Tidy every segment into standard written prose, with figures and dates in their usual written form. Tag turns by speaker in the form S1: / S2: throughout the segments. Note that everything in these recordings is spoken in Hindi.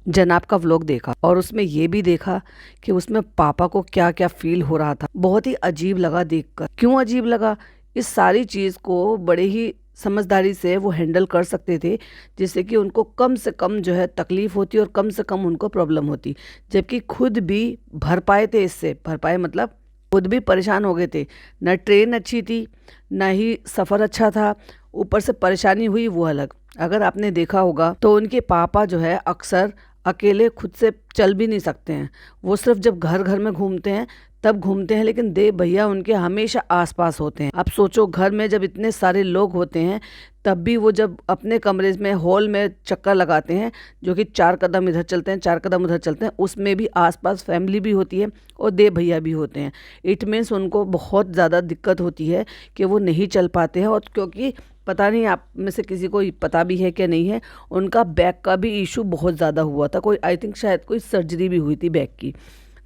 S1: जनाब का व्लॉग देखा और उसमें ये भी देखा कि उसमें पापा को क्या क्या फील हो रहा था। बहुत ही अजीब लगा देखकर। क्यों अजीब लगा? इस सारी चीज़ को बड़े ही समझदारी से वो हैंडल कर सकते थे, जिससे कि उनको कम से कम जो है तकलीफ होती और कम से कम उनको प्रॉब्लम होती। जबकि खुद भी भर पाए थे, इससे भर पाए मतलब खुद भी परेशान हो गए थे। न ट्रेन अच्छी थी, न ही सफ़र अच्छा था, ऊपर से परेशानी हुई वो अलग। अगर आपने देखा होगा तो उनके पापा जो है अक्सर अकेले खुद से चल भी नहीं सकते हैं। वो सिर्फ जब घर घर में घूमते हैं तब घूमते हैं, लेकिन देव भैया उनके हमेशा आसपास होते हैं। अब सोचो, घर में जब इतने सारे लोग होते हैं तब भी वो जब अपने कमरे में हॉल में चक्कर लगाते हैं, जो कि 4 कदम इधर चलते हैं 4 कदम उधर चलते हैं, उसमें भी आसपास फैमिली भी होती है और देव भैया भी होते हैं। इट मीन्स उनको बहुत ज़्यादा दिक्कत होती है कि वो नहीं चल पाते हैं। और क्योंकि पता नहीं आप में से किसी को पता भी है कि नहीं है, उनका बैक का भी इशू बहुत ज़्यादा हुआ था। कोई आई थिंक शायद कोई सर्जरी भी हुई थी बैक की।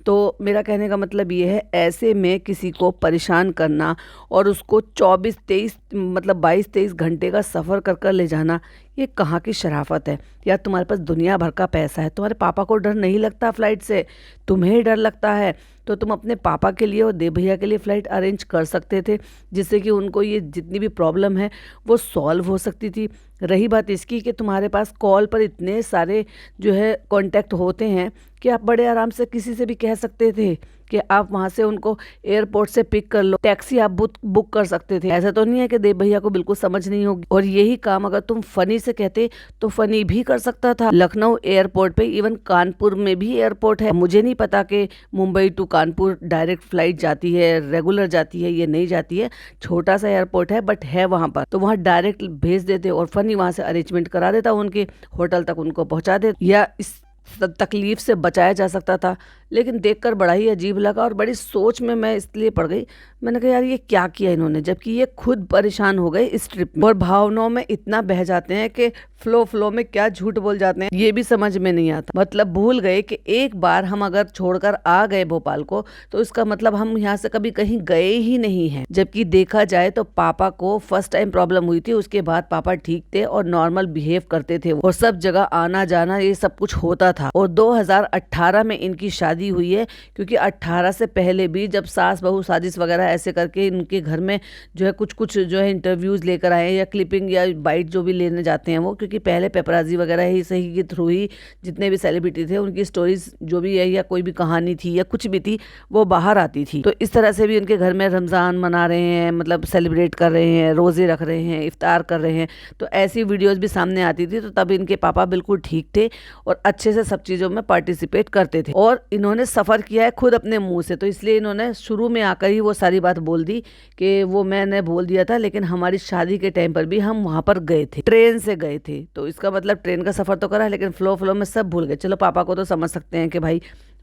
S1: तो मेरा कहने का मतलब ये है, ऐसे में किसी को परेशान करना और उसको 24-23 मतलब 22-23 घंटे का सफ़र कर कर ले जाना, ये कहाँ की शराफत है? या तुम्हारे पास दुनिया भर का पैसा है, तुम्हारे पापा को डर नहीं लगता फ़्लाइट से? तुम्हें ही डर लगता है तो तुम अपने पापा के लिए और देव भैया के लिए फ़्लाइट अरेंज कर सकते थे, जिससे कि उनको ये जितनी भी प्रॉब्लम है वो सॉल्व हो सकती थी। रही बात इसकी कि तुम्हारे पास कॉल पर इतने सारे जो है कॉन्टैक्ट होते हैं कि आप बड़े आराम से किसी से भी कह सकते थे कि आप वहाँ से उनको एयरपोर्ट से पिक कर लो, टैक्सी आप बुक कर सकते थे। ऐसा तो नहीं है कि देव भैया को बिल्कुल समझ नहीं होगी। और यही काम अगर तुम फनी से कहते तो फनी भी कर सकता था। लखनऊ एयरपोर्ट पे, इवन कानपुर में भी एयरपोर्ट है। मुझे नहीं पता कि Mumbai to Kanpur direct flight जाती है, रेगुलर जाती है, ये नहीं जाती है। छोटा सा एयरपोर्ट है बट है वहाँ पर, तो वहाँ डायरेक्ट भेज देते और फनी वहाँ से अरेंजमेंट करा देता, उनके होटल तक उनको पहुँचा दे, या इस तकलीफ से बचाया जा सकता था। लेकिन देखकर बड़ा ही अजीब लगा और बड़ी सोच में मैं इसलिए पड़ गई। मैंने कहा यार ये क्या किया इन्होंने, जबकि ये खुद परेशान हो गए इस ट्रिप में और भावनाओं में इतना बह जाते हैं कि फ्लो में क्या झूठ बोल जाते हैं ये भी समझ में नहीं आता। मतलब भूल गए कि एक बार हम अगर छोड़कर आ गए भोपाल को तो इसका मतलब हम यहाँ से कभी कहीं गए ही नहीं हैं। जबकि देखा जाए तो पापा को फर्स्ट टाइम प्रॉब्लम हुई थी, उसके बाद पापा ठीक थे और नॉर्मल बिहेव करते थे और सब जगह आना जाना ये सब कुछ होता था। और 2018 में इनकी शादी हुई है, क्योंकि 18 से पहले भी जब सास बहू साजिश वगैरह ऐसे करके इनके घर में जो है कुछ जो है इंटरव्यूज लेकर आए या क्लिपिंग या बाइट जो भी लेने जाते हैं वो, क्योंकि पहले पेपराजी वगैरह ही सही के थ्रू ही जितने भी सेलिब्रिटी थे उनकी स्टोरीज जो भी है या कोई भी कहानी थी या कुछ भी थी वो बाहर आती थी। तो इस तरह से भी उनके घर में रमज़ान मना रहे हैं, मतलब सेलिब्रेट कर रहे हैं, रोज़े रख रहे हैं, इफ्तार कर रहे हैं, तो ऐसी वीडियोज़ भी सामने आती थी। तो तब इनके पापा बिल्कुल ठीक थे और अच्छे से सब चीज़ों में पार्टिसिपेट करते थे। और इन्होंने सफ़र किया है खुद अपने मुंह से, तो इसलिए इन्होंने शुरू में आकर ही वो सारी बात बोल दी कि वो मैंने बोल दिया था, लेकिन हमारी शादी के टाइम पर भी हम वहाँ पर गए थे, ट्रेन से गए थे। तो इसका मतलब ट्रेन का सफ़र तो करा, लेकिन फ्लो में सब भूल गए। चलो पापा को तो समझ सकते हैं कि भाई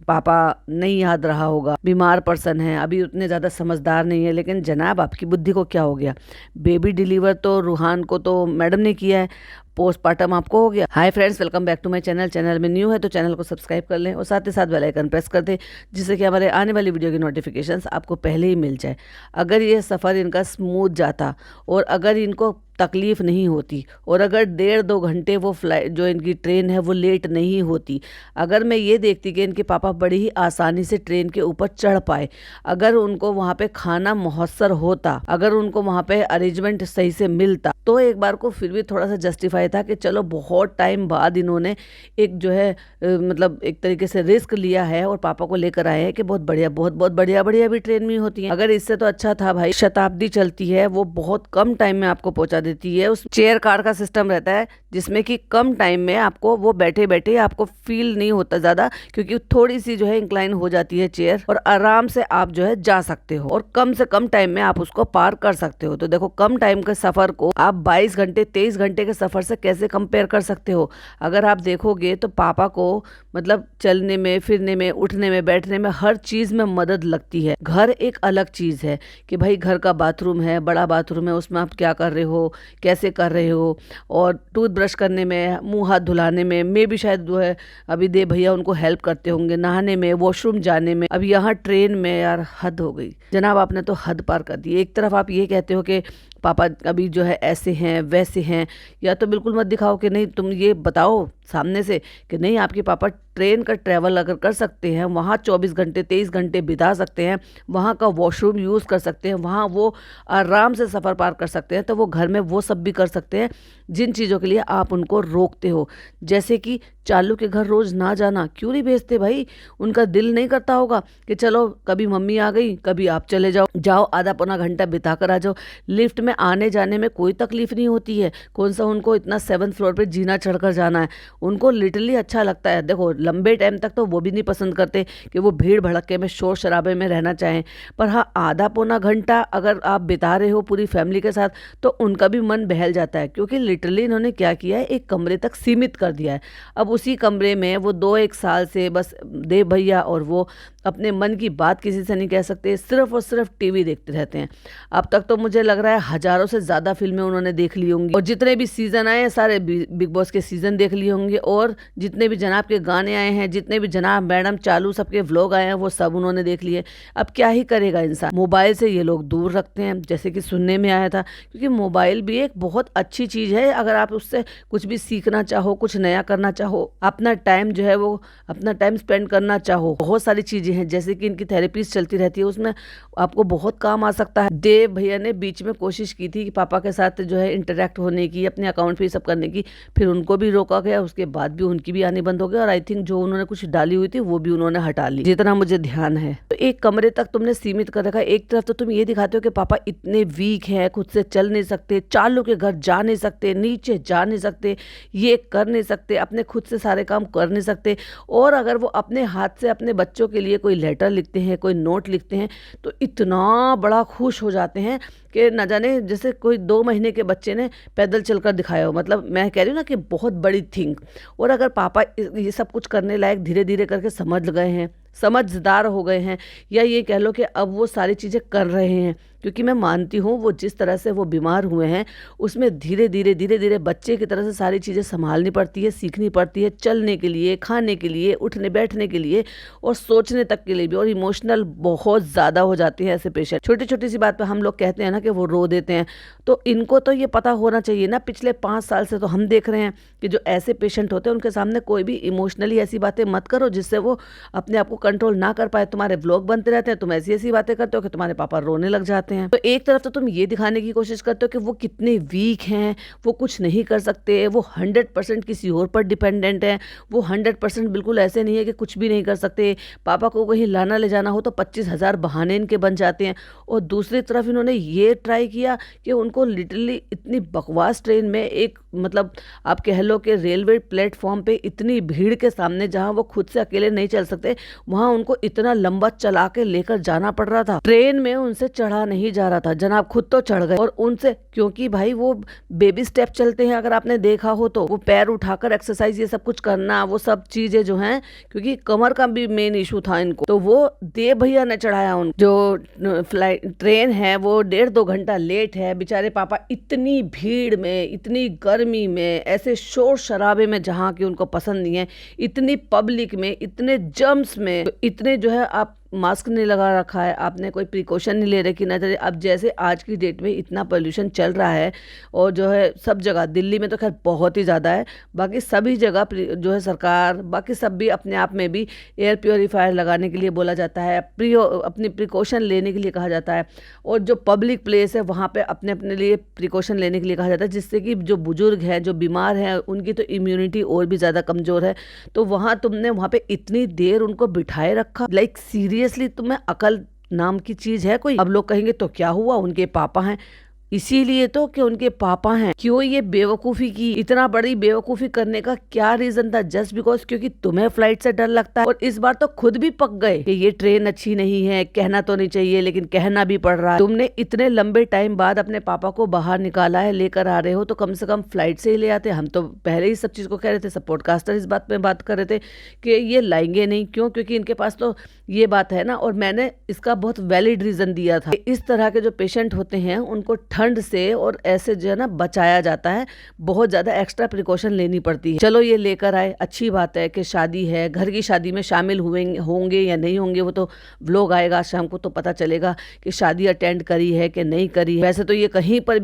S1: पापा नहीं याद रहा होगा, बीमार पर्सन है, अभी उतने ज़्यादा समझदार नहीं है। लेकिन जनाब आपकी बुद्धि को क्या हो गया? बेबी डिलीवर तो रूहान को तो मैडम ने किया है, पोस्टमार्टम आपको हो गया। Hi friends, welcome back to my channel. Channel में न्यू है तो चैनल को सब्सक्राइब कर लें और साथ ही साथ बेल आइकन प्रेस कर दें, जिससे कि हमारे आने वाली वीडियो की नोटिफिकेशंस आपको पहले ही मिल जाए। अगर ये सफ़र इनका स्मूथ जाता और अगर इनको तकलीफ़ नहीं होती और अगर 1.5-2 घंटे वो फ्लाइट जो इनकी ट्रेन है वो लेट नहीं होती, अगर मैं ये देखती कि इनके पापा बड़ी ही आसानी से ट्रेन के ऊपर चढ़ पाए, अगर उनको वहाँ पे खाना मुयस्सर होता, अगर उनको वहाँ पे अरेंजमेंट सही से मिलता, तो एक बार को फिर भी थोड़ा सा जस्टिफाई था कि चलो बहुत टाइम बाद इन्होंने एक जो है मतलब एक तरीके से रिस्क लिया है और पापा को लेकर आए हैं कि बहुत बढ़िया बहुत बढ़िया भी ट्रेन में होती है। अगर इससे तो अच्छा था भाई, शताब्दी चलती है, वो बहुत कम टाइम में आपको पहुंचा देती है। उस चेयर कार का सिस्टम रहता है जिसमें कि कम टाइम में आपको वो बैठे बैठे आपको फील नहीं होता ज़्यादा, क्योंकि थोड़ी सी जो है इंक्लाइन हो जाती है चेयर और आराम से आप जो है जा सकते हो और कम से कम टाइम में आप उसको पार कर सकते हो। तो देखो, कम टाइम के सफ़र को आप 22 घंटे 23 घंटे के सफ़र से कैसे कंपेयर कर सकते हो? अगर आप देखोगे तो पापा को मतलब चलने में, फिरने में, उठने में, बैठने में, हर चीज़ में मदद लगती है। घर एक अलग चीज़ है कि भाई घर का बाथरूम है, बड़ा बाथरूम है, उसमें आप क्या कर रहे हो, कैसे कर रहे हो, और टूथब्रश करने में, मुंह हाथ धुलाने में भी शायद जो है अभी देव भैया उनको हेल्प करते होंगे, नहाने में, वॉशरूम जाने में। अब यहाँ ट्रेन में यार हद हो गई जनाब, आपने तो हद पार कर दी। एक तरफ आप ये कहते हो कि पापा अभी जो है ऐसे हैं वैसे हैं, या तो बिल्कुल बिल्कुल मत दिखाओ कि नहीं, तुम ये बताओ सामने से कि नहीं आपके पापा ट्रेन का ट्रैवल अगर कर सकते हैं, वहाँ 24 घंटे 23 घंटे बिता सकते हैं, वहाँ का वॉशरूम यूज़ कर सकते हैं, वहाँ वो आराम से सफ़र पार कर सकते हैं, तो वो घर में वो सब भी कर सकते हैं जिन चीज़ों के लिए आप उनको रोकते हो। जैसे कि चालू के घर रोज़ ना जाना, क्यों नहीं भेजते भाई? उनका दिल नहीं करता होगा कि चलो कभी मम्मी आ गई, कभी आप चले जाओ, जाओ आधा पौना घंटा बिता कर आ जाओ। लिफ्ट में आने जाने में कोई तकलीफ नहीं होती है, कौन सा उनको इतना 7th फ्लोर पे जीना चढ़कर जाना है। उनको लिटरली अच्छा लगता है। देखो लंबे टाइम तक तो वो भी नहीं पसंद करते कि वो भीड़ भड़के में शोर शराबे में रहना चाहें, पर हाँ आधा पौना घंटा अगर आप बिता रहे हो पूरी फैमिली के साथ तो उनका भी मन बहल जाता है, क्योंकि लिटरली इन्होंने क्या किया है, एक कमरे तक सीमित कर दिया है। अब उसी कमरे में वो 2-1 साल से बस देव भैया और वो अपने मन की बात किसी से नहीं कह सकते, सिर्फ और सिर्फ टीवी देखते रहते हैं। अब तक तो मुझे लग रहा है हज़ारों से ज़्यादा फिल्में उन्होंने देख ली होंगी, और जितने भी सीज़न आए हैं सारे बिग बॉस के सीज़न देख लिए होंगे, और जितने भी जनाब के गाने आए हैं, जितने भी जनाब मैडम चालू सबके व्लॉग आए हैं, वो सब उन्होंने देख लिए। अब क्या ही करेगा इंसान, मोबाइल से ये लोग दूर रखते हैं, जैसे कि सुनने में आया था, क्योंकि मोबाइल भी एक बहुत अच्छी चीज़ है। अगर आप उससे कुछ भी सीखना चाहो, कुछ नया करना चाहो, अपना टाइम जो है वो अपना टाइम स्पेंड करना चाहो, बहुत सारी चीज़ें हैं, जैसे कि इनकी थेरेपीज चलती रहती है, उसमें आपको बहुत काम आ सकता है। देव भैया ने बीच में कोशिश की थी कि पापा के साथ जो है इंटरेक्ट होने की, अपने अकाउंट पे सब करने की, फिर उनको भी रोका गया, उसके बाद भी उनकी भी आनी बंद हो गई, और आई थिंक जो उन्होंने कुछ डाली हुई थी वो भी उन्होंने हटा ली, जितना मुझे ध्यान है। तो एक कमरे तक तुमने सीमित कर रखा है। एक तरफ तो तुम ये दिखाते हो कि पापा इतने वीक हैं, खुद से चल नहीं सकते, चालू के घर जा नहीं सकते, नीचे जा नहीं सकते, ये कर नहीं सकते, अपने खुद से सारे काम कर नहीं सकते, और अगर वो अपने हाथ से अपने बच्चों के लिए कोई लेटर लिखते हैं, कोई नोट लिखते हैं, तो इतना बड़ा खुश हो जाते हैं कि न जाने जैसे कोई 2 महीने के बच्चे ने पैदल चलकर दिखाया हो। मतलब मैं कह रही हूँ ना कि बहुत बड़ी थिंग। और अगर पापा ये सब कुछ करने लायक धीरे धीरे करके समझ गए हैं, समझदार हो गए हैं, या ये कह लो कि अब वो सारी चीज़ें कर रहे हैं, क्योंकि मैं मानती हूँ वो जिस तरह से वो बीमार हुए हैं उसमें धीरे धीरे बच्चे की तरह से सारी चीज़ें संभालनी पड़ती है, सीखनी पड़ती है, चलने के लिए, खाने के लिए, उठने बैठने के लिए, और सोचने तक के लिए भी। और इमोशनल बहुत ज़्यादा हो जाते हैं ऐसे पेशेंट। छोटी छोटी सी बात पे हम लोग कहते हैं ना कि वो रो देते हैं, तो इनको तो ये पता होना चाहिए ना। पिछले 5 साल से तो हम देख रहे हैं कि जो ऐसे पेशेंट होते हैं उनके सामने कोई भी इमोशनली ऐसी बातें मत करो जिससे वो अपने आप को कंट्रोल ना कर पाए। तुम्हारे व्लॉग बनते रहते हैं, तुम ऐसी ऐसी बातें करते हो कि तुम्हारे पापा रोने लग जाते हैं। तो एक तरफ तो तुम ये दिखाने की कोशिश करते हो कि वो कितने वीक हैं, वो कुछ नहीं कर सकते, वो 100% किसी और पर डिपेंडेंट है, वो 100% बिल्कुल ऐसे नहीं है कि कुछ भी नहीं कर सकते। पापा को कहीं लाना ले जाना हो तो 25,000 बहाने इनके बन जाते हैं। और दूसरी तरफ इन्होंने ये ट्राई किया कि उनको लिटरली इतनी बकवास ट्रेन में एक मतलब आप कह लो कि रेलवे प्लेटफॉर्म पे इतनी भीड़ के सामने जहां वो खुद से अकेले नहीं चल सकते, वहां उनको इतना लंबा चला के लेकर जाना पड़ रहा था। ट्रेन में उनसे चढ़ा नहीं जा रहा था, जनाब खुद तो चढ़ गए। और उनसे, क्योंकि भाई वो बेबी स्टेप चलते हैं, अगर आपने देखा हो तो वो पैर उठाकर एक्सरसाइज ये सब कुछ करना, वो सब चीजें जो हैं, क्योंकि कमर का भी मेन इशू था इनको, तो वो देव भैया ने चढ़ाया उनको। जो फ्लाइट ट्रेन है वो 1.5-2 घंटा लेट है। बेचारे पापा इतनी भीड़ में, इतनी गर्मी में, ऐसे शोर शराबे में जहाँ की उनको पसंद नहीं है, इतनी पब्लिक में, इतने जम्स में, इतने जो है आप मास्क नहीं लगा रखा है, आपने कोई प्रिकॉशन नहीं ले रखी नजर। अब जैसे आज की डेट में इतना पोल्यूशन चल रहा है, और जो है सब जगह, दिल्ली में तो खैर बहुत ही ज़्यादा है, बाकी सभी जगह जो है सरकार, बाकी सब भी अपने आप में भी एयर प्योरीफायर लगाने के लिए बोला जाता है, अपनी प्रिकॉशन लेने के लिए कहा जाता है। और जो पब्लिक प्लेस है वहाँ पे अपने अपने लिए प्रिकॉशन लेने के लिए कहा जाता है, जिससे कि जो बुजुर्ग हैं, जो बीमार हैं, उनकी तो इम्यूनिटी और भी ज़्यादा कमज़ोर है। तो वहाँ तुमने वहाँ पे इतनी देर उनको बिठाए रखा, लाइक सीरियसली तुम्हें अकल नाम की चीज है कोई? अब लोग कहेंगे तो क्या हुआ, उनके पापा हैं, इसीलिए तो कि उनके पापा हैं। क्यों ये बेवकूफ़ी की? इतना बड़ी बेवकूफ़ी करने का क्या रीज़न था? जस्ट बिकॉज क्योंकि तुम्हें फ्लाइट से डर लगता है। और इस बार तो खुद भी पक गए कि ये ट्रेन अच्छी नहीं है, कहना तो नहीं चाहिए लेकिन कहना भी पड़ रहा है। तुमने इतने लंबे टाइम बाद अपने पापा को बाहर निकाला है, लेकर आ रहे हो, तो कम से कम फ्लाइट से ही ले आते। हम तो पहले ही सब चीज़ को कह रहे थे, सब पॉडकास्टर इस बात में बात कर रहे थे कि ये लाएंगे नहीं। क्यों? क्योंकि इनके पास तो ये बात है ना। और मैंने इसका बहुत वैलिड रीज़न दिया था। इस तरह के जो पेशेंट होते हैं उनको ठंड से और ऐसे जो है ना बचाया जाता है। बहुत ज़्यादा एक्स्ट्रा प्रिकॉशन लेनी पड़ती है। चलो ये लेकर आए, अच्छी बात है कि शादी है, घर की शादी में शामिल हुए होंगे या नहीं होंगे वो तो व्लॉग आएगा शाम को तो पता चलेगा कि शादी अटेंड करी है कि नहीं करी है। वैसे तो ये कहीं पर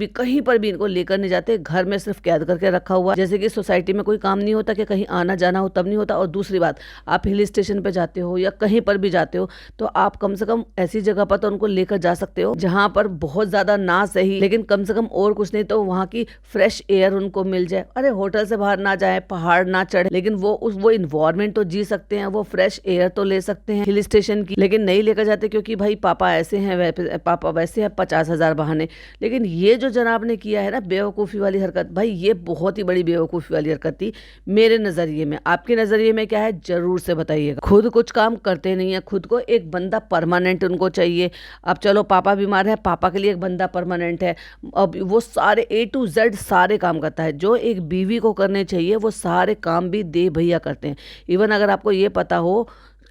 S1: भी इनको लेकर नहीं जाते, घर में सिर्फ कैद करके रखा हुआ। जैसे कि सोसाइटी में कोई काम नहीं होता कि कहीं आना जाना हो तब नहीं होता। और दूसरी बात, आप हिल स्टेशन पे जाते हो या कहीं पर भी जाते हो तो आप कम से कम ऐसी जगह पर तो उनको लेकर जा सकते हो जहां पर बहुत ज्यादा ना सही लेकिन कम से कम और कुछ नहीं तो वहां की फ्रेश एयर उनको मिल जाए। अरे होटल से बाहर ना जाए, पहाड़ ना चढ़े, लेकिन वो इन्वायरमेंट तो जी सकते हैं, वो फ्रेश एयर तो ले सकते हैं हिल स्टेशन की। लेकिन नहीं लेकर जाते क्योंकि भाई पापा ऐसे हैं, पापा वैसे हैं, 50,000 बहाने। लेकिन ये जो जनाब ने किया है ना बेवकूफ़ी वाली हरकत, भाई ये बहुत ही बड़ी बेवकूफ़ी वाली हरकत थी मेरे नज़रिए में। आपके नज़रिए में क्या है जरूर से बताइएगा। खुद कुछ काम करते नहीं है, खुद को एक बंदा परमानेंट उनको चाहिए। अब चलो पापा बीमार है, पापा के लिए एक बंदा परमानेंट है। अब वो सारे A to Z सारे काम करता है जो एक बीवी को करने चाहिए, वो सारे काम भी दे भैया करते हैं। इवन अगर आपको ये पता हो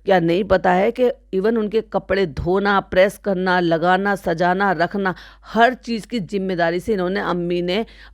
S1: क्या नहीं पता है कि इवन उनके कपड़े धोना, प्रेस करना, लगाना, सजाना, रखना, हर चीज़ की जिम्मेदारी से इन्होंने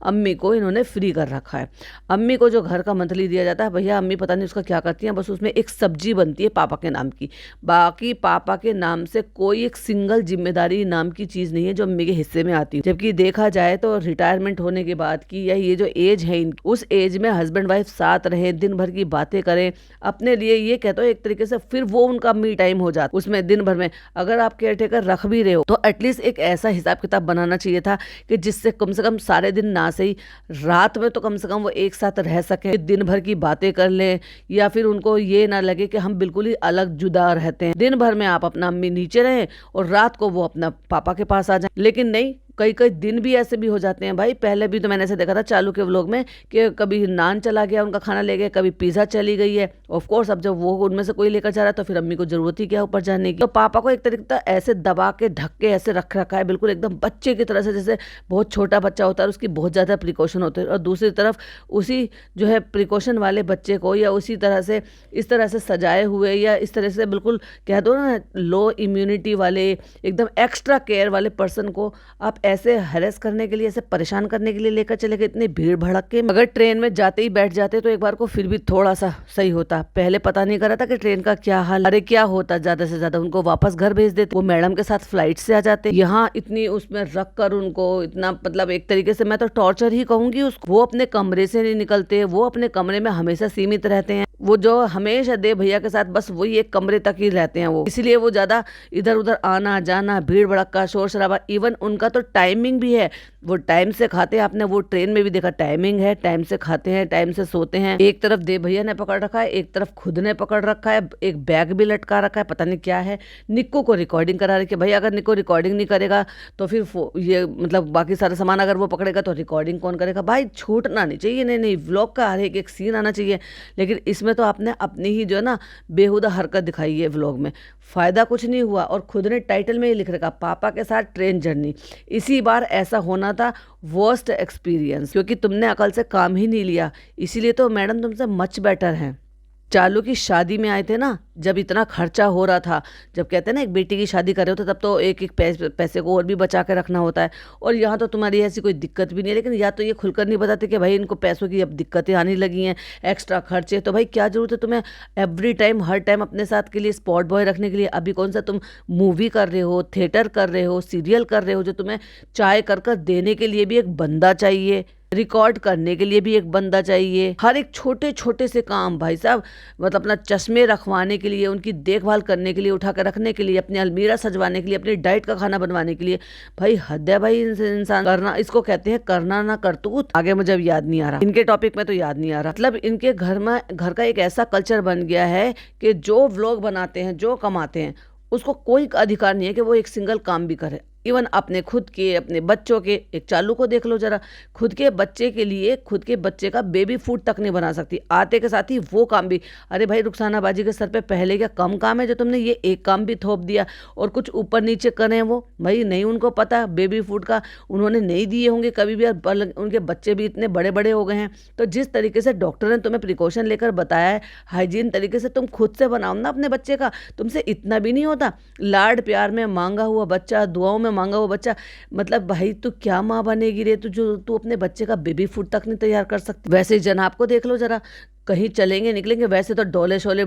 S1: अम्मी को इन्होंने फ्री कर रखा है। अम्मी को जो घर का मंथली दिया जाता है, भैया अम्मी पता नहीं उसका क्या करती हैं, बस उसमें एक सब्जी बनती है पापा के नाम की। बाकी पापा के नाम से कोई एक सिंगल जिम्मेदारी नाम की चीज़ नहीं है जो अम्मी के हिस्से में आती है। जबकि देखा जाए तो रिटायरमेंट होने के बाद की या ये जो एज है उस एज में हस्बैंड वाइफ साथ रहें, दिन भर की बातें करें, अपने लिए ये कहते हो एक तरीके से फिर वो उनका मी टाइम हो जाता। उसमें दिन भर में अगर आप केयरटेकर रख भी रहे हो तो एटलीस्ट एक ऐसा हिसाब किताब बनाना चाहिए था कि जिससे कम से कम सारे दिन ना सही रात में तो कम से कम वो एक साथ रह सके, दिन भर की बातें कर ले, या फिर उनको ये ना लगे कि हम बिल्कुल ही अलग जुदा रहते हैं। दिन भर में आप अपना अम्मी नीचे रहें और रात को वो अपना पापा के पास आ जाए। लेकिन नहीं, कई कई दिन भी ऐसे भी हो जाते हैं भाई। पहले भी तो मैंने ऐसे देखा था चालू के व्लॉग में कि कभी नान चला गया उनका खाना ले गए, कभी पिज़्ज़ा चली गई है। ऑफ कोर्स अब जब वो उनमें से कोई लेकर जा रहा है तो फिर अम्मी को जरूरत ही क्या ऊपर जाने की। तो पापा को एक तरीके से ऐसे दबा के ढक के ऐसे रख रखा है बिल्कुल एकदम बच्चे की तरह से, जैसे बहुत छोटा बच्चा होता है उसकी बहुत ज़्यादा प्रिकॉशन होते हैं। और दूसरी तरफ उसी जो है प्रिकॉशन वाले बच्चे को या उसी तरह से इस तरह से सजाए हुए या इस तरह से बिल्कुल कह दो ना लो इम्यूनिटी वाले एकदम एक्स्ट्रा केयर वाले पर्सन को आप ऐसे हैरेस करने के लिए, ऐसे परेशान करने के लिए लेकर चले गए इतनी भीड़ भड़क के। अगर ट्रेन में जाते ही बैठ जाते तो एक बार को फिर भी थोड़ा सा सही होता। पहले पता नहीं करा था कि ट्रेन का क्या हाल, अरे क्या होता, ज्यादा से ज्यादा उनको वापस घर भेज देते, वो मैडम के साथ फ्लाइट से आ जाते। यहाँ इतनी उसमें रख कर उनको इतना मतलब एक तरीके से मैं तो टॉर्चर ही कहूंगी उसको। वो अपने कमरे से नहीं निकलते, वो अपने कमरे में हमेशा सीमित रहते हैं। वो जो हमेशा देव भैया के साथ बस वही एक कमरे तक ही रहते हैं वो, इसलिए वो ज्यादा इधर उधर आना जाना, भीड़ भड़का, शोर शराबा। इवन उनका तो टाइमिंग भी है, वो टाइम से खाते हैं। आपने वो ट्रेन में भी देखा टाइमिंग है, टाइम से खाते हैं, टाइम से सोते हैं। एक तरफ देव भैया ने पकड़ रखा है, एक तरफ खुद ने पकड़ रखा है, एक बैग भी लटका रखा है, पता नहीं क्या है। निक्को को रिकॉर्डिंग करा रही है। भाई अगर निक्को रिकॉर्डिंग नहीं करेगा तो फिर ये मतलब बाकी सारा सामान अगर वो पकड़ेगा तो रिकॉर्डिंग कौन करेगा। भाई छूटना नहीं चाहिए, नहीं व्लॉग का हर एक सीन आना चाहिए। लेकिन इसमें तो आपने अपनी ही जो है ना बेहुदा हरकत दिखाई है व्लॉग में, फायदा कुछ नहीं हुआ। और खुद ने टाइटल में ही लिख रखा पापा के साथ ट्रेन जर्नी। इसी बार ऐसा होना था वर्स्ट एक्सपीरियंस, क्योंकि तुमने अकल से काम ही नहीं लिया। इसीलिए तो मैडम तुमसे मच बेटर हैं। चालू की शादी में आए थे ना, जब इतना खर्चा हो रहा था, जब कहते हैं ना एक बेटी की शादी कर रहे हो तो तब तो एक एक पैसे को और भी बचा के रखना होता है। और यहाँ तो तुम्हारी ऐसी कोई दिक्कत भी नहीं है, लेकिन या तो ये खुलकर नहीं बताते कि भाई इनको पैसों की अब दिक्कतें आने लगी हैं, एक्स्ट्रा खर्चे। तो भाई क्या जरूरत है तुम्हें एवरी टाइम हर टाइम अपने साथ के लिए स्पॉट बॉय रखने के लिए। अभी कौन सा तुम मूवी कर रहे हो, थिएटर कर रहे हो, सीरियल कर रहे हो, जो तुम्हें चाय कर देने के लिए भी एक बंदा चाहिए, रिकॉर्ड करने के लिए भी एक बंदा चाहिए। हर एक छोटे छोटे से काम भाई साहब, मतलब अपना चश्मे रखवाने के लिए, उनकी देखभाल करने के लिए, उठा कर रखने के लिए, अपनी अलमीरा सजवाने के लिए, अपनी डाइट का खाना बनवाने के लिए। भाई हद है भाई, इंसान करना इसको कहते हैं करना ना करतूत। आगे मुझे अब याद नहीं आ रहा, इनके टॉपिक में तो याद नहीं आ रहा। मतलब इनके घर का एक ऐसा कल्चर बन गया है कि जो व्लॉग बनाते हैं, जो कमाते हैं, उसको कोई अधिकार नहीं है कि वो एक सिंगल काम भी करे। इवन अपने खुद के, अपने बच्चों के, एक चालू को देख लो जरा, खुद के बच्चे के लिए खुद के बच्चे का बेबी फूड तक नहीं बना सकती, आते के साथ ही वो काम भी। अरे भाई रुखसाना बाजी के सर पे पहले क्या कम काम है जो तुमने ये एक काम भी थोप दिया और कुछ ऊपर नीचे करें वो। भाई नहीं उनको पता बेबी फूड का, उन्होंने नहीं दिए होंगे कभी भी, और उनके बच्चे भी इतने बड़े बड़े हो गए हैं। तो जिस तरीके से डॉक्टर ने तुम्हें प्रिकॉशन लेकर बताया है, हाइजीन तरीके से तुम खुद से बनाओ ना अपने बच्चे का। तुमसे इतना भी नहीं होता, लाड प्यार में मांगा हुआ बच्चा, दुआओं में मांगा वो बच्चा। मतलब भाई तू क्या माँ बनेगी रे, तू अपने बच्चे का बेबी फूड तक नहीं तैयार कर सकती। वैसे ही जनाब को देख लो जरा, कहीं चलेंगे निकलेंगे वैसे तो डोले शोले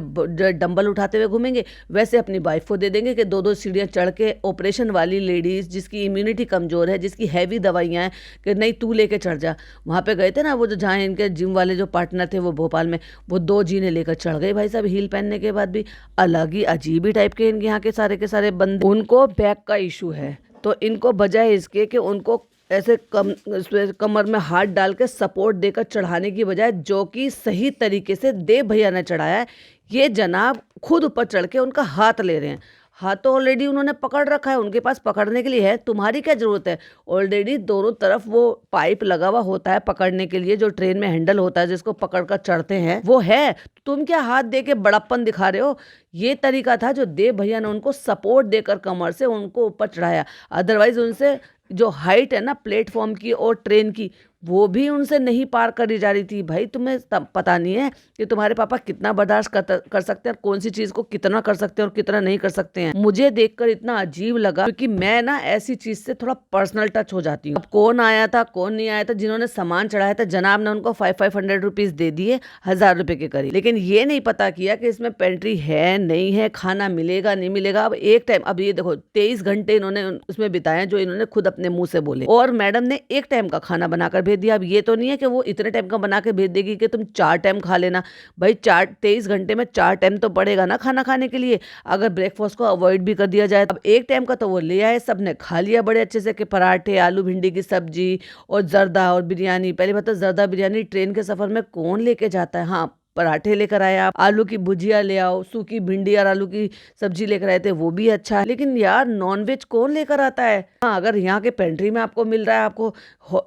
S1: डंबल उठाते हुए घूमेंगे, वैसे अपनी वाइफ को दे देंगे कि 2-2 सीढ़ियाँ चढ़ के, ऑपरेशन वाली लेडीज जिसकी इम्यूनिटी कमजोर है, जिसकी हैवी दवाइयाँ हैं, कि नहीं तू लेके चढ़ जा। वहाँ पे गए थे ना वो जो जहाँ इनके जिम वाले जो पार्टनर थे वो भोपाल में, वो 2 जीने लेकर चढ़ गए भाई साहब हील पहनने के बाद भी। अलग ही अजीब ही टाइप के यहाँ के सारे बंदे। उनको बैक का इशू है, तो इनको बजाय इसके कि उनको ऐसे कमर में हाथ डाल के सपोर्ट देकर चढ़ाने की बजाय, जो कि सही तरीके से देव भैया ने चढ़ाया है, ये जनाब खुद ऊपर चढ़ के उनका हाथ ले रहे हैं। हाथ तो ऑलरेडी उन्होंने पकड़ रखा है, उनके पास पकड़ने के लिए है, तुम्हारी क्या जरूरत है। ऑलरेडी दोनों तरफ वो पाइप लगा हुआ होता है पकड़ने के लिए, जो ट्रेन में हैंडल होता है जिसको पकड़ कर चढ़ते हैं वो है। तुम क्या हाथ दे के बड़प्पन दिखा रहे हो। ये तरीका था जो देव भैया ने उनको सपोर्ट देकर कमर से उनको ऊपर चढ़ाया। अदरवाइज उनसे जो हाइट है ना प्लेटफॉर्म की और ट्रेन की, वो भी उनसे नहीं पार करी जा रही थी। भाई तुम्हें पता नहीं है कि तुम्हारे पापा कितना बर्दाश्त कर सकते हैं, कौन सी चीज को कितना कर सकते हैं और कितना नहीं कर सकते हैं। मुझे देखकर इतना अजीब लगा, क्योंकि मैं ना ऐसी चीज से थोड़ा पर्सनल टच हो जाती हूँ। अब कौन आया था कौन नहीं आया था, जिन्होंने सामान चढ़ाया था जनाब ने उनको 500 रुपीज दे दिए, 1000 रुपए के करीब। लेकिन ये नहीं पता किया कि इसमें पेंट्री है नहीं है, खाना मिलेगा नहीं मिलेगा। अब एक टाइम, अब ये देखो 23 घंटे इन्होंने उसमें बिताए, जो इन्होंने खुद अपने मुंह से बोले, और मैडम ने एक टाइम का खाना बनाकर भेज दिया। अब ये तो नहीं है कि वो इतने टाइम का बना के भेज देगी कि तुम 4 टाइम खा लेना। भाई 23 घंटे में 4 टाइम तो पड़ेगा ना खाना खाने के लिए, अगर ब्रेकफास्ट को अवॉइड भी कर दिया जाए। अब एक टाइम का तो वो ले आए, सबने खा लिया बड़े अच्छे से, कि पराठे, आलू भिंडी की सब्जी और जर्दा और बिरयानी। पहले बता, जर्दा बिरयानी ट्रेन के सफर में कौन लेके जाता है। हाँ, पराठे लेकर आए आप, आलू की भुजिया ले आओ, सूखी भिंडी और आलू की सब्जी लेकर आए थे, वो भी अच्छा है। लेकिन यार नॉनवेज कौन लेकर आता है। हाँ, अगर यहाँ के पेंट्री में आपको मिल रहा है, आपको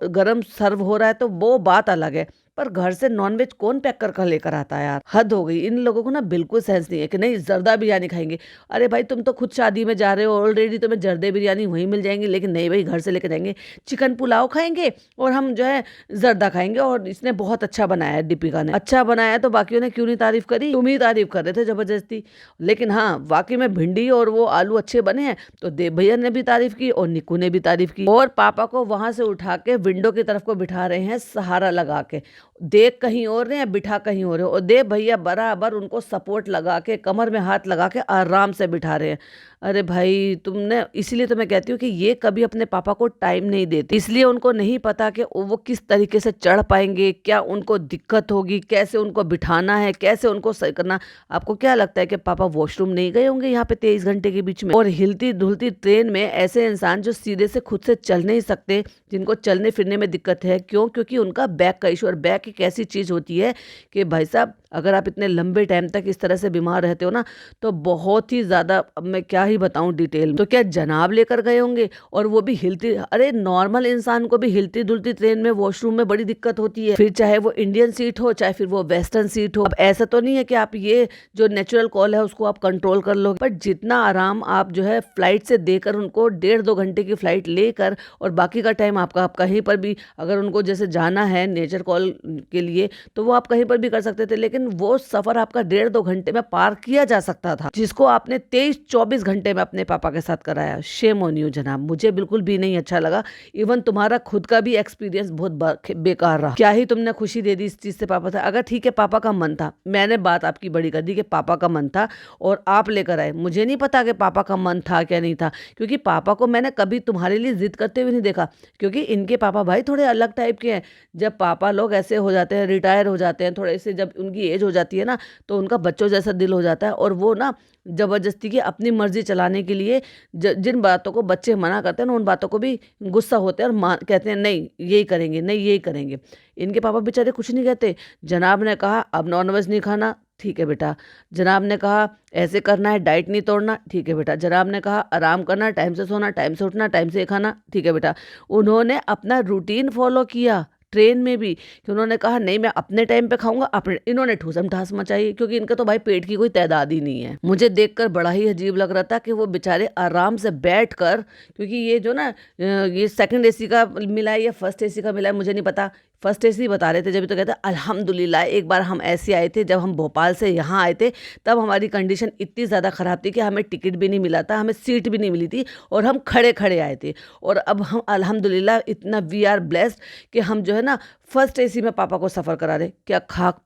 S1: गरम सर्व हो रहा है, तो वो बात अलग है, पर घर से नॉनवेज कौन पैक कर लेकर आता है यार। हद हो गई। इन लोगों को ना बिल्कुल सेंस नहीं है कि नहीं जर्दा बिरयानी खाएंगे। अरे भाई तुम तो खुद शादी में जा रहे हो, ऑलरेडी तुम्हें जर्दे बिरयानी वहीं मिल जाएंगी, लेकिन नहीं भाई घर से लेकर जाएंगे। चिकन पुलाव खाएंगे और हम जो है जर्दा खाएंगे, और इसने बहुत अच्छा बनाया है, दीपिका ने अच्छा बनाया, तो बाकियों ने क्यों नहीं तारीफ करी। तुम ही तारीफ कर रहे थे जबरदस्ती। लेकिन हाँ, वाकई में भिंडी और वो आलू अच्छे बने हैं, तो देव भैया ने भी तारीफ की और निक्कू ने भी तारीफ की। और पापा को वहां से उठा के विंडो की तरफ को बिठा रहे हैं सहारा लगा के, देख कहीं और रहे हैं बिठा कहीं और रहे, और देव भैया बराबर उनको सपोर्ट लगा के, कमर में हाथ लगा के आराम से बिठा रहे हैं। अरे भाई तुमने, इसीलिए तो मैं कहती हूँ कि ये कभी अपने पापा को टाइम नहीं देते, इसलिए उनको नहीं पता कि वो किस तरीके से चढ़ पाएंगे, क्या उनको दिक्कत होगी, कैसे उनको बिठाना है, कैसे उनको सही करना। आपको क्या लगता है कि पापा वॉशरूम नहीं गए होंगे यहाँ पे 23 घंटे के बीच में। और हिलती धुलती ट्रेन में ऐसे इंसान जो सीधे से खुद से चल नहीं सकते, जिनको चलने फिरने में दिक्कत है, क्यों? क्योंकि उनका बैक का इशू। और बैक एक ऐसी चीज होती है कि भाई साहब अगर आप इतने लंबे टाइम तक इस तरह से बीमार रहते हो ना, तो बहुत ही ज्यादा, अब मैं क्या ही बताऊं डिटेल में। तो क्या जनाब लेकर गए होंगे, और वो भी हिलती। अरे नॉर्मल इंसान को भी हिलती डुलती ट्रेन में वॉशरूम में बड़ी दिक्कत होती है, फिर चाहे वो इंडियन सीट हो चाहे फिर वो वेस्टर्न सीट हो। अब ऐसा तो नहीं है कि आप ये जो नेचुरल कॉल है उसको आप कंट्रोल कर लो, पर जितना आराम आप जो है फ्लाइट से देकर उनको, 1.5-2 घंटे की फ्लाइट लेकर, और बाकी का टाइम आपका, आप कहीं पर भी अगर उनको जैसे जाना है नेचर कॉल के लिए, तो वो आप कहीं पर भी कर सकते थे। लेकिन वो सफर आपका 1.5-2 घंटे में पार किया जा सकता था, जिसको आपने 23-24 घंटे में अपने पापा के साथ कराया। शेम ऑन यू जनाब, मुझे बिल्कुल भी नहीं अच्छा लगा। इवन तुम्हारा खुद का भी एक्सपीरियंस बहुत बेकार रहा। क्या ही तुमने खुशी दे दी इस चीज से पापा था। अगर ठीक है पापा का मन था, मैंने बात आपकी बड़ी कर दी कि पापा का मन था और आप लेकर आए, मुझे नहीं पता कि पापा का मन था क्या नहीं था, क्योंकि पापा को मैंने कभी तुम्हारे लिए जिद करते हुए नहीं देखा। क्योंकि इनके पापा भाई थोड़े अलग टाइप के हैं। जब पापा लोग ऐसे हो जाते हैं, रिटायर हो जाते हैं थोड़े से, जब उनकी एज हो जाती है ना, तो उनका बच्चों जैसा दिल हो जाता है, और वो ना जबरदस्ती की अपनी मर्जी चलाने के लिए जिन बातों को बच्चे मना करते हैं ना, उन बातों को भी गुस्सा होते हैं और कहते हैं नहीं यही करेंगे, नहीं यही करेंगे। इनके पापा बेचारे कुछ नहीं कहते। जनाब ने कहा अब नॉनवेज नहीं खाना, ठीक है बेटा। जनाब ने कहा ऐसे करना है, डाइट नहीं तोड़ना, ठीक है बेटा। जनाब ने कहा आराम करना, टाइम से सोना, टाइम से उठना, टाइम से खाना, ठीक है बेटा। उन्होंने अपना रूटीन फॉलो किया ट्रेन में भी, कि उन्होंने कहा नहीं मैं अपने टाइम पे खाऊंगा, अपने। इन्होंने ठूसम ठास मचाई, क्योंकि इनका तो भाई पेट की कोई तादाद ही नहीं है। मुझे देखकर बड़ा ही अजीब लग रहा था कि वो बेचारे आराम से बैठकर, क्योंकि ये जो ना ये सेकंड एसी का मिला है या फर्स्ट एसी का मिला है मुझे नहीं पता, फर्स्ट एसी बता रहे थे, जब तो कहते अल्हम्दुलिल्लाह एक बार हम ऐसे आए थे, जब हम भोपाल से यहाँ आए थे तब हमारी कंडीशन इतनी ज़्यादा ख़राब थी कि हमें टिकट भी नहीं मिला था, हमें सीट भी नहीं मिली थी और हम खड़े खड़े आए थे। और अब हम अल्हम्दुलिल्लाह इतना वी आर ब्लेस्ड कि हम जो है ना फर्स्ट एसी में पापा को सफ़र करा रहे। क्या खाक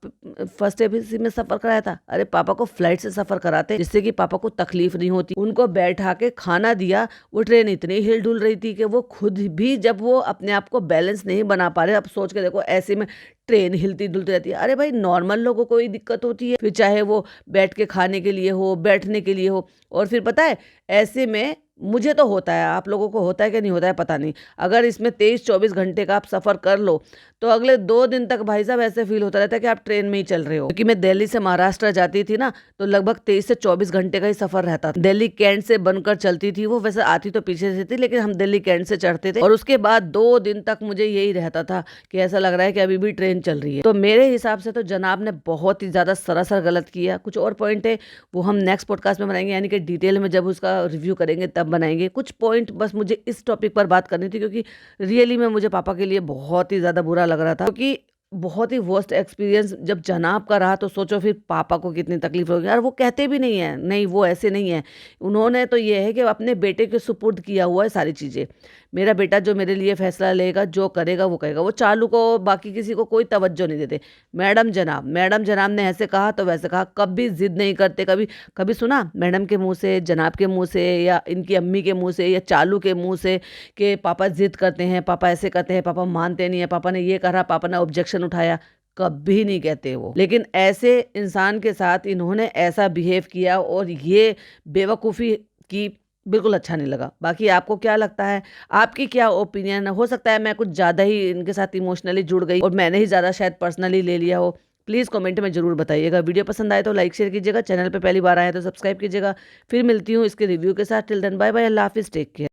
S1: फर्स्ट एसी में सफ़र कराया था? अरे पापा को फ्लाइट से सफ़र कराते जिससे कि पापा को तकलीफ नहीं होती। उनको बैठा के खाना दिया। वो ट्रेन इतनी हिल डुल रही थी कि वो खुद भी जब वो अपने आप को बैलेंस नहीं बना पा रहे। अब सोच के देखो, ऐसे में ट्रेन हिलती डुलती रहती है। अरे भाई नॉर्मल लोगों को ही दिक्कत होती है, फिर चाहे वो बैठ के खाने के लिए हो, बैठने के लिए हो। और फिर पता है ऐसे में मुझे तो होता है, आप लोगों को होता है कि नहीं होता है पता नहीं। अगर इसमें 23-24 घंटे का आप सफ़र कर लो तो अगले 2 दिन तक भाई साहब ऐसे फील होता रहता है कि आप ट्रेन में ही चल रहे हो। क्योंकि मैं दिल्ली से महाराष्ट्र जाती थी ना, तो लगभग 23 से 24 घंटे का ही सफ़र रहता था। दिल्ली कैंट से बनकर चलती थी वो, वैसे आती तो पीछे से थी लेकिन हम दिल्ली कैंट से चढ़ते थे। और उसके बाद 2 दिन तक मुझे यही रहता था कि ऐसा लग रहा है कि अभी भी ट्रेन चल रही है। तो मेरे हिसाब से तो जनाब ने बहुत ही ज़्यादा सरासर गलत किया। कुछ और पॉइंट है वो हम नेक्स्ट पॉडकास्ट में बनाएंगे, यानी कि डिटेल में जब उसका रिव्यू करेंगे तब बनाएंगे। कुछ पॉइंट बस मुझे इस टॉपिक पर बात करनी थी क्योंकि रियली में मुझे पापा के लिए बहुत ही ज़्यादा बुरा लग रहा था, क्योंकि बहुत ही वर्स्ट एक्सपीरियंस जब जनाब का रहा तो सोचो फिर पापा को कितनी तकलीफ होगी। यार वो कहते भी नहीं है, नहीं वो ऐसे नहीं है। उन्होंने तो ये है कि अपने बेटे के सुपुर्द किया हुआ है सारी चीज़ें। मेरा बेटा जो मेरे लिए फैसला लेगा, जो करेगा वो करेगा। वो चालू को बाकी किसी को कोई तवज्जो नहीं देते। मैडम जनाब ने ऐसे कहा तो वैसे कहा, कभी जिद नहीं करते। कभी कभी सुना मैडम के मुंह से, जनाब के मुंह से, या इनकी अम्मी के मुंह से, या चालू के मुंह से कि पापा जिद करते हैं, पापा ऐसे करते हैं, पापा मानते नहीं है, पापा ने ये कहा, पापा ने ऑब्जेक्शन उठाया। कभी नहीं कहते वो। लेकिन ऐसे इंसान के साथ इन्होंने ऐसा बिहेव किया और ये बेवकूफ़ी की, बिल्कुल अच्छा नहीं लगा। बाकी आपको क्या लगता है, आपकी क्या ओपिनियन है? हो सकता है मैं कुछ ज़्यादा ही इनके साथ इमोशनली जुड़ गई और मैंने ही ज़्यादा शायद पर्सनली ले लिया हो। प्लीज़ कमेंट में ज़रूर बताइएगा। वीडियो पसंद आए तो लाइक शेयर कीजिएगा, चैनल पे पहली बार आए तो सब्सक्राइब कीजिएगा। फिर मिलती हूँ इसके रिव्यू के साथ। टिल देन बाय बाय, अल्लाह हाफिज़, टेक केयर।